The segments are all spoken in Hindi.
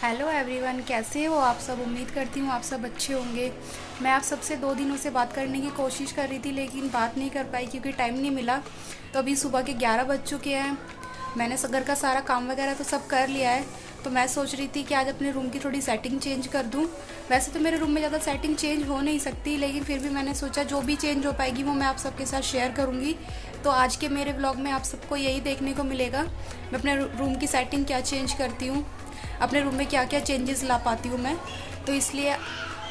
हेलो एवरीवन, कैसे हो आप सब। उम्मीद करती हूँ आप सब अच्छे होंगे। मैं आप सबसे 2 दिनों से बात करने की कोशिश कर रही थी लेकिन बात नहीं कर पाई क्योंकि टाइम नहीं मिला। तो अभी सुबह के 11 बज चुके हैं। मैंने घर का सारा काम वगैरह तो सब कर लिया है। तो मैं सोच रही थी कि आज अपने रूम की थोड़ी सेटिंग चेंज कर दूँ। वैसे तो मेरे रूम में ज़्यादा सेटिंग चेंज हो नहीं सकती, लेकिन फिर भी मैंने सोचा जो भी चेंज हो पाएगी वो मैं आप सबके साथ शेयर करूँगी। तो आज के मेरे व्लॉग में आप सबको यही देखने को मिलेगा, मैं अपने रूम की सेटिंग क्या चेंज करती हूँ, अपने रूम में क्या क्या चेंजेस ला पाती हूँ मैं। तो इसलिए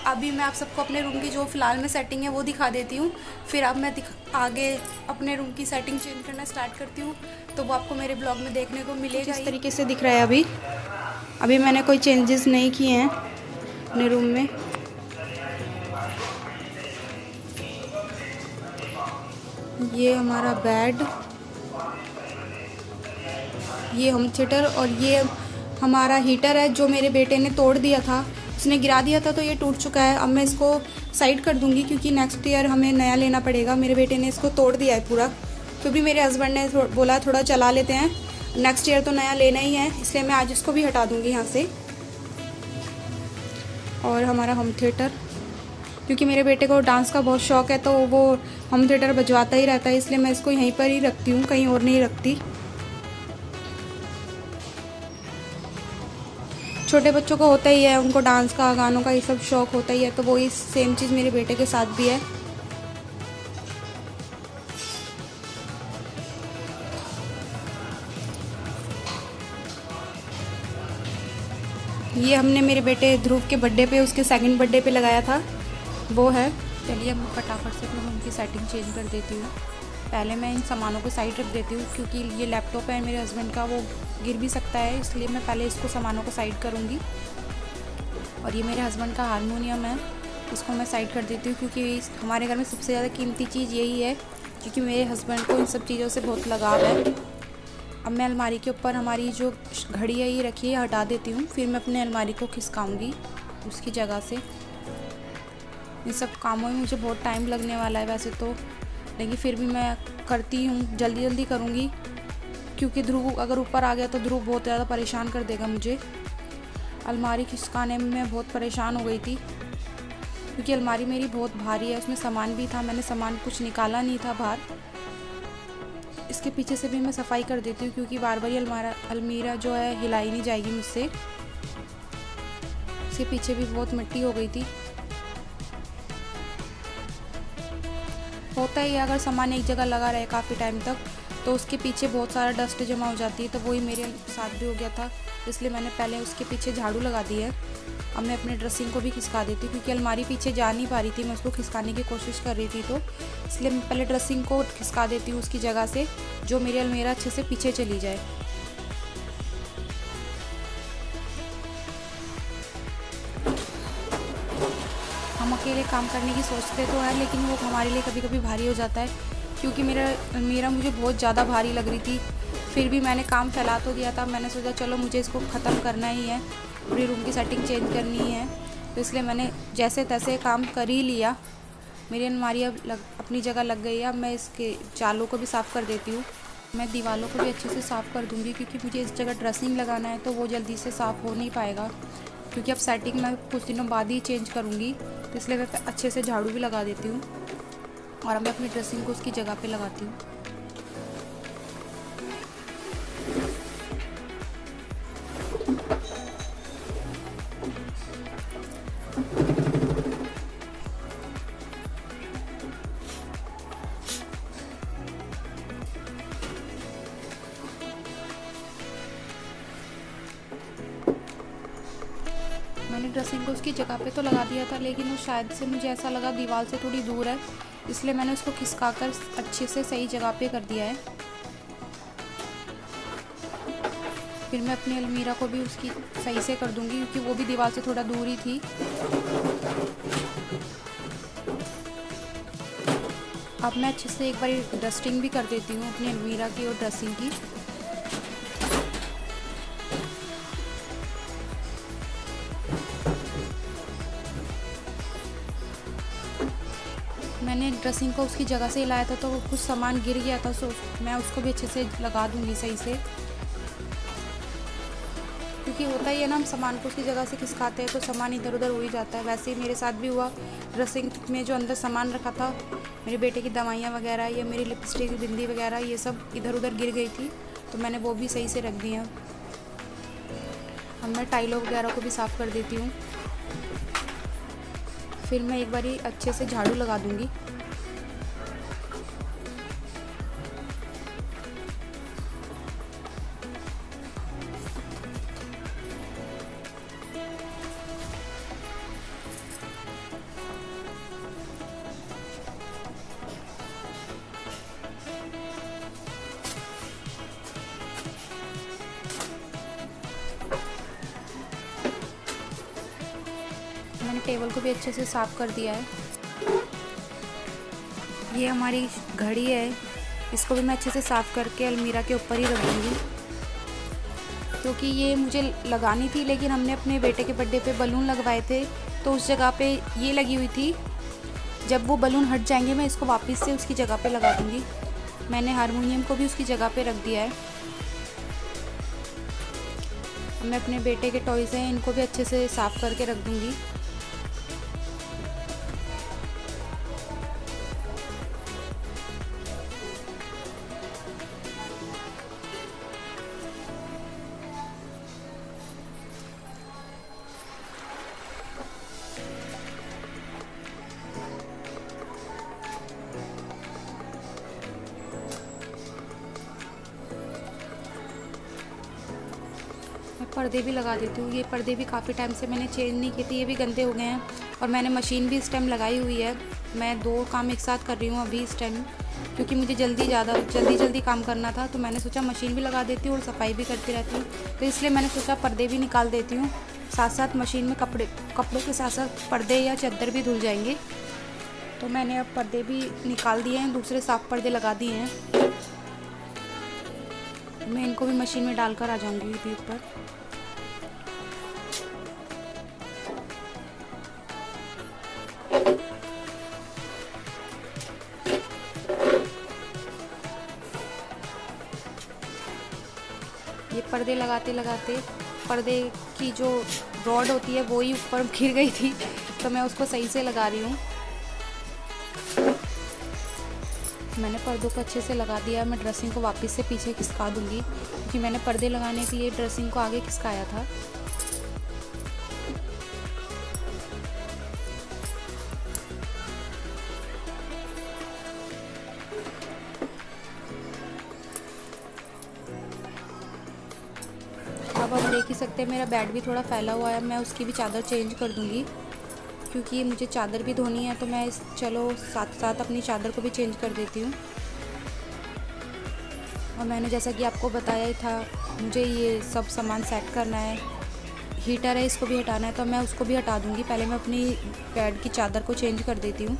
अभी मैं आप सबको अपने रूम की जो फ़िलहाल में सेटिंग है वो दिखा देती हूँ। फिर अब मैं आगे अपने रूम की सेटिंग चेंज करना स्टार्ट करती हूँ, तो वो आपको मेरे ब्लॉग में देखने को मिलेगा। इस तरीके से दिख रहा है अभी। अभी मैंने कोई चेंजेस नहीं किए हैं अपने रूम में। ये हमारा बेड, ये होम थिएटर, और ये हमारा हीटर है जो मेरे बेटे ने तोड़ दिया था, उसने गिरा दिया था तो ये टूट चुका है। अब मैं इसको साइड कर दूंगी क्योंकि नेक्स्ट ईयर हमें नया लेना पड़ेगा। मेरे बेटे ने इसको तोड़ दिया है पूरा, क्योंकि मेरे हस्बैंड ने बोला थोड़ा चला लेते हैं, नेक्स्ट ईयर तो नया लेना ही है, इसलिए मैं आज इसको भी हटा दूंगी यहाँ से। और हमारा होम थिएटर, क्योंकि मेरे बेटे को डांस का बहुत शौक़ है तो वो होम थिएटर बजवाता ही रहता है, इसलिए मैं इसको यहीं पर ही रखती हूँ, कहीं और नहीं रखती। छोटे बच्चों को होता ही है, उनको डांस का, गानों का ये सब शौक़ होता ही है, तो वही सेम चीज़ मेरे बेटे के साथ भी है। ये हमने मेरे बेटे ध्रुव के बर्थडे पे, उसके सेकंड बर्थडे पे लगाया था, वो है। चलिए मैं फटाफट से अपने रूम की सेटिंग चेंज कर देती हूँ। पहले मैं इन सामानों को साइड रख देती हूँ क्योंकि ये लैपटॉप है मेरे हस्बैंड का, वो गिर भी सकता है, इसलिए मैं पहले इसको सामानों को साइड करूँगी। और ये मेरे हस्बैंड का हारमोनियम है, इसको मैं साइड कर देती हूँ क्योंकि हमारे घर में सबसे ज़्यादा कीमती चीज़ यही है, क्योंकि मेरे हस्बैंड को इन सब चीज़ों से बहुत लगाव है। अब मैं अलमारी के ऊपर हमारी जो घड़ी है ये रखी है, हटा देती हूँ, फिर मैं अपने अलमारी को खिसकाऊँगी उसकी जगह से। इन सब कामों में मुझे बहुत टाइम लगने वाला है वैसे तो, लेकिन फिर भी मैं करती हूँ, जल्दी जल्दी करूँगी, क्योंकि ध्रुव अगर ऊपर आ गया तो ध्रुव बहुत ज़्यादा परेशान कर देगा मुझे। अलमारी खिसकाने में मैं बहुत परेशान हो गई थी क्योंकि अलमारी मेरी बहुत भारी है, उसमें सामान भी था, मैंने सामान कुछ निकाला नहीं था बाहर। इसके पीछे से भी मैं सफाई कर देती हूँ क्योंकि बार बार ये अलमीरा जो है हिलाई नहीं जाएगी मुझसे। इसके पीछे भी बहुत मिट्टी हो गई थी। होता ही अगर सामान एक जगह लगा रहे काफ़ी टाइम तक तो उसके पीछे बहुत सारा डस्ट जमा हो जाती है, तो वही मेरे साथ भी हो गया था, इसलिए मैंने पहले उसके पीछे झाड़ू लगा दी है। अब मैं अपने ड्रेसिंग को भी खिसका देती हूँ क्योंकि अलमारी पीछे जा नहीं पा रही थी, मैं उसको खिसकाने की कोशिश कर रही थी, तो इसलिए मैं पहले ड्रेसिंग को खिसका देती हूँ उसकी जगह से, जो मेरी अलमीरा अच्छे से पीछे चली जाए। हम अकेले काम करने की सोचते तो हैं, लेकिन वो हमारे लिए कभी कभी भारी हो जाता है, क्योंकि मेरा अलमीरा मुझे बहुत ज़्यादा भारी लग रही थी। फिर भी मैंने काम फैला तो दिया था, मैंने सोचा चलो मुझे इसको ख़त्म करना ही है, पूरी रूम की सेटिंग चेंज करनी है, तो इसलिए मैंने जैसे तैसे काम कर ही लिया। मेरी अलमारी अब अपनी जगह लग गई है। अब मैं इसके जालों को भी साफ़ कर देती हूँ। मैं दीवारों को भी अच्छे से साफ़ कर दूँगी क्योंकि मुझे इस जगह ड्रेसिंग लगाना है, तो वो जल्दी से साफ़ हो नहीं पाएगा, क्योंकि अब सेटिंग मैं कुछ दिनों बाद ही चेंज करूँगी, तो इसलिए मैं अच्छे से झाड़ू भी लगा देती हूँ और अब मैं अपनी ड्रेसिंग को उसकी जगह पे लगाती हूँ। मैंने ड्रेसिंग को उसकी जगह पे तो लगा दिया था, लेकिन वो शायद से मुझे ऐसा लगा दीवार से थोड़ी दूर है, इसलिए मैंने उसको खिसका कर अच्छे से सही जगह पे कर दिया है। फिर मैं अपनी अलमीरा को भी उसकी सही से कर दूंगी क्योंकि वो भी दीवार से थोड़ा दूर ही थी। अब मैं अच्छे से एक बार डस्टिंग भी कर देती हूँ अपनी अलमीरा की और ड्रेसिंग की। मैंने ड्रेसिंग को उसकी जगह से हिलाया था तो कुछ सामान गिर गया था, सो मैं उसको भी अच्छे से लगा दूंगी सही से, क्योंकि होता ही है ना, हम सामान को उसकी जगह से खिसकाते हैं तो सामान इधर उधर हो ही जाता है। वैसे ही मेरे साथ भी हुआ, ड्रेसिंग में जो अंदर सामान रखा था, मेरे बेटे की दवाइयाँ वगैरह या मेरी लिपस्टिक, बिंदी वगैरह, ये सब इधर उधर गिर गई थी, तो मैंने वो भी सही से रख दिया। अब मैं टाइलों वगैरह को भी साफ़ कर देती हूँ। फिर मैं एक बारी अच्छे से झाड़ू लगा दूँगी। मैंने टेबल को भी अच्छे से साफ़ कर दिया है। ये हमारी घड़ी है, इसको भी मैं अच्छे से साफ़ करके अलमीरा के ऊपर ही रख दूँगी, क्योंकि ये मुझे लगानी थी, लेकिन हमने अपने बेटे के बर्थडे पे बलून लगवाए थे, तो उस जगह पे ये लगी हुई थी। जब वो बलून हट जाएंगे मैं इसको वापस से उसकी जगह पे लगा दूँगी। मैंने हारमोनियम को भी उसकी जगह पे रख दिया है। मैं अपने बेटे के टॉयज़ हैं, इनको भी अच्छे से साफ़ करके रख दूँगी। मैं पर्दे भी लगा देती हूँ। ये पर्दे भी काफ़ी टाइम से मैंने चेंज नहीं किए थे, ये भी गंदे हो गए हैं, और मैंने मशीन भी इस टाइम लगाई हुई है। मैं 2 काम एक साथ कर रही हूँ अभी इस टाइम, क्योंकि मुझे जल्दी काम करना था, तो मैंने सोचा मशीन भी लगा देती हूँ और सफाई भी करती रहती हूँ, तो इसलिए मैंने सोचा पर्दे भी निकाल देती हूँ। साथ साथ मशीन में कपड़ों के साथ साथ पर्दे या चादर भी धुल जाएंगे। तो मैंने अब पर्दे भी निकाल दिए हैं, दूसरे साफ़ पर्दे लगा दिए हैं। मैं इनको भी मशीन में डालकर आ जाऊँगी अभी ऊपर। ये पर्दे लगाते लगाते पर्दे की जो रॉड होती है वो ही ऊपर गिर गई थी, तो मैं उसको सही से लगा रही हूँ। मैंने पर्दों को अच्छे से लगा दिया। मैं ड्रेसिंग को वापस से पीछे खिसका दूँगी, क्योंकि मैंने पर्दे लगाने के लिए ड्रेसिंग को आगे खिसकाया था। अब आप देख ही सकते हैं मेरा बेड भी थोड़ा फैला हुआ है, मैं उसकी भी चादर चेंज कर दूँगी, क्योंकि मुझे चादर भी धोनी है, तो मैं चलो साथ साथ अपनी चादर को भी चेंज कर देती हूँ। और मैंने जैसा कि आपको बताया ही था, मुझे ये सब सामान सेट करना है। हीटर है, इसको भी हटाना है, तो मैं उसको भी हटा दूँगी। पहले मैं अपनी बेड की चादर को चेंज कर देती हूँ।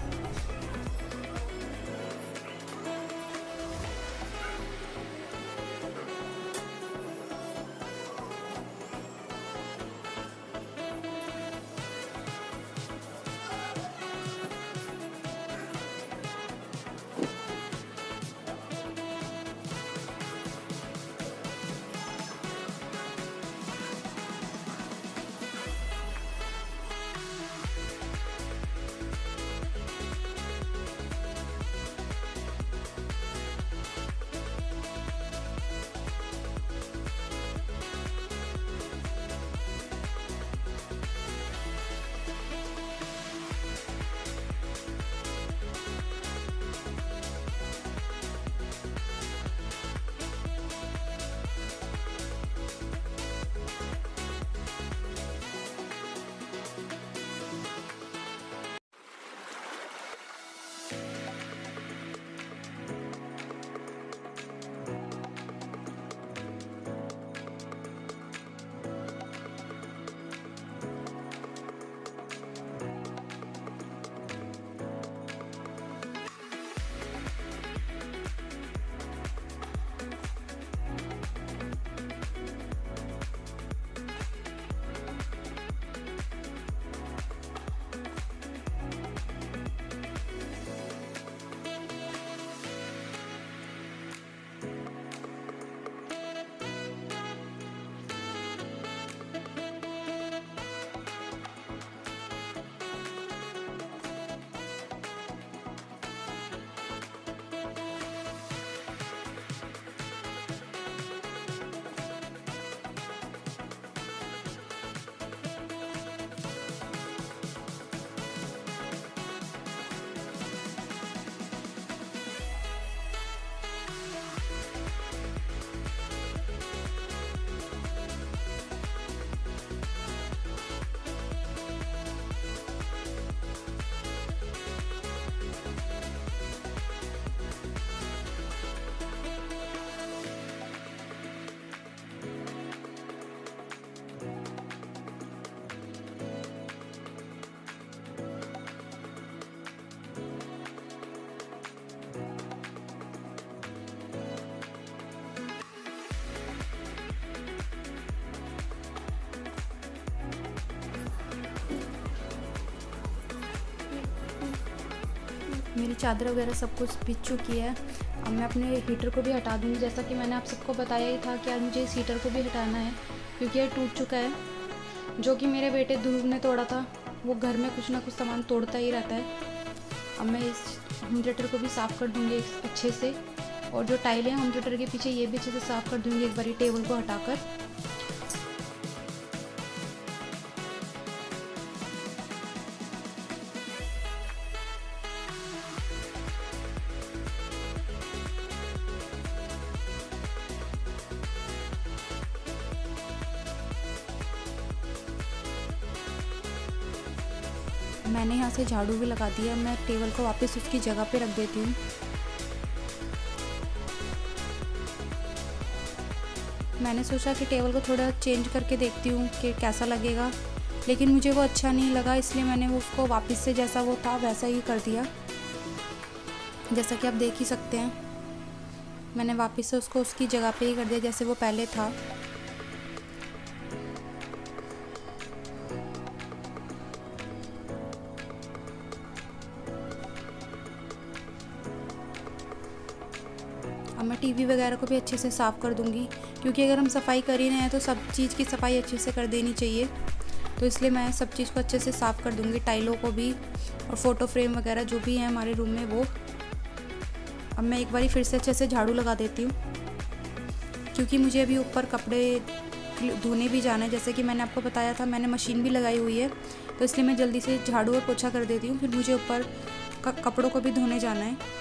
मेरी चादर वगैरह सब कुछ भीग चुकी है। अब मैं अपने हीटर को भी हटा दूँगी। जैसा कि मैंने आप सबको बताया ही था कि आज मुझे इस हीटर को भी हटाना है क्योंकि ये टूट चुका है, जो कि मेरे बेटे ध्रुव ने तोड़ा था। वो घर में कुछ ना कुछ सामान तोड़ता ही रहता है। अब मैं इस होम थिएटर को भी साफ़ कर दूँगी अच्छे से, और जो टाइलें हैं होम थिएटर के पीछे ये भी अच्छे से साफ़ कर दूँगी एक बारी टेबल को हटाकर। मैंने यहाँ से झाड़ू भी लगा दिया। मैं टेबल को वापस उसकी जगह पे रख देती हूँ। मैंने सोचा कि टेबल को थोड़ा चेंज करके देखती हूँ कि कैसा लगेगा, लेकिन मुझे वो अच्छा नहीं लगा, इसलिए मैंने उसको वापस से जैसा वो था वैसा ही कर दिया। जैसा कि आप देख ही सकते हैं, मैंने वापस से उसको उसकी जगह पे ही कर दिया जैसे वो पहले था। अब मैं टीवी वगैरह को भी अच्छे से साफ़ कर दूंगी, क्योंकि अगर हम सफाई कर ही रहे हैं तो सब चीज़ की सफाई अच्छे से कर देनी चाहिए। तो इसलिए मैं सब चीज़ को अच्छे से साफ़ कर दूंगी, टाइलों को भी और फ़ोटो फ्रेम वगैरह जो भी है हमारे रूम में वो। अब मैं एक बारी फिर से अच्छे से झाड़ू लगा देती हूँ, क्योंकि मुझे अभी ऊपर कपड़े धोने भी जाना है। जैसे कि मैंने आपको बताया था, मैंने मशीन भी लगाई हुई है, तो इसलिए मैं जल्दी से झाड़ू और पोछा कर देती हूँ। फिर मुझे ऊपर कपड़ों को भी धोने जाना है।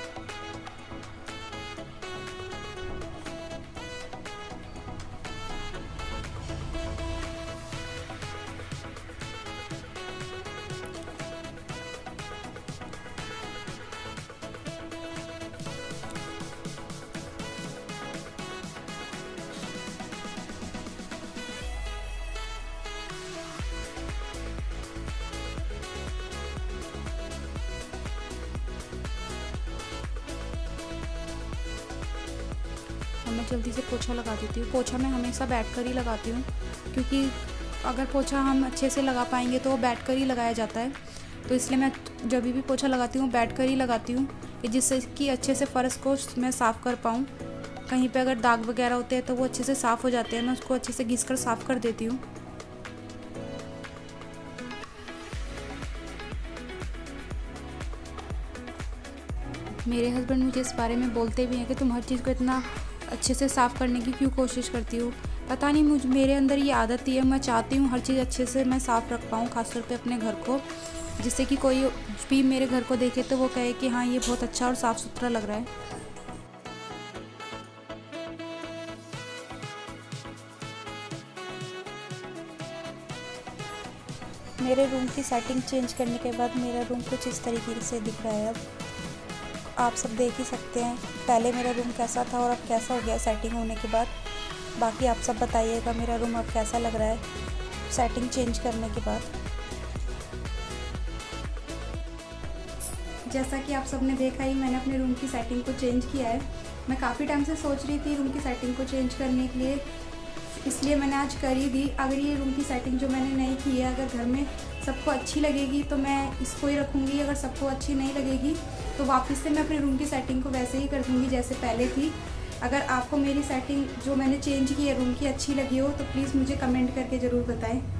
मैं जल्दी से पोछा लगा देती हूँ। पोछा मैं हमेशा बैठकर ही लगाती हूँ, क्योंकि अगर पोछा हम अच्छे से लगा पाएंगे तो वो बैठकर ही लगाया जाता है। तो इसलिए मैं जब भी पोछा लगाती हूँ बैठकर ही लगाती हूँ, कि जिससे कि अच्छे से फ़र्श को मैं साफ़ कर पाऊँ। कहीं पे अगर दाग वगैरह होते हैं तो वो अच्छे से साफ़ हो जाते हैं। मैं उसको अच्छे से घिस कर साफ़ कर देती हूँ। मेरे हस्बैंड मुझे इस बारे में बोलते भी हैं कि तुम हर चीज़ को इतना अच्छे से साफ़ करने की क्यों कोशिश करती हो। पता नहीं मेरे अंदर ये आदत ही है। मैं चाहती हूँ हर चीज़ अच्छे से मैं साफ़ रख पाऊँ, ख़ासतौर पे अपने घर को, जिससे कि कोई भी मेरे घर को देखे तो वो कहे कि हाँ ये बहुत अच्छा और साफ़ सुथरा लग रहा है। मेरे रूम की सेटिंग चेंज करने के बाद मेरा रूम कुछ इस तरीके से दिख रहा है। अब आप सब देख ही सकते हैं पहले मेरा रूम कैसा था और अब कैसा हो गया सेटिंग होने के बाद। बाकी आप सब बताइएगा मेरा रूम अब कैसा लग रहा है सेटिंग चेंज करने के बाद। जैसा कि आप सब ने देखा ही, मैंने अपने रूम की सेटिंग को चेंज किया है। मैं काफ़ी टाइम से सोच रही थी रूम की सेटिंग को चेंज करने के लिए, इसलिए मैंने आज कर ही दी। अगर ये रूम की सेटिंग जो मैंने नई की है अगर घर में सबको अच्छी लगेगी तो मैं इसको ही रखूँगी। अगर सबको अच्छी नहीं लगेगी तो वापस से मैं अपने रूम की सेटिंग को वैसे ही कर दूँगी जैसे पहले थी। अगर आपको मेरी सेटिंग जो मैंने चेंज की है रूम की अच्छी लगी हो तो प्लीज़ मुझे कमेंट करके ज़रूर बताएं।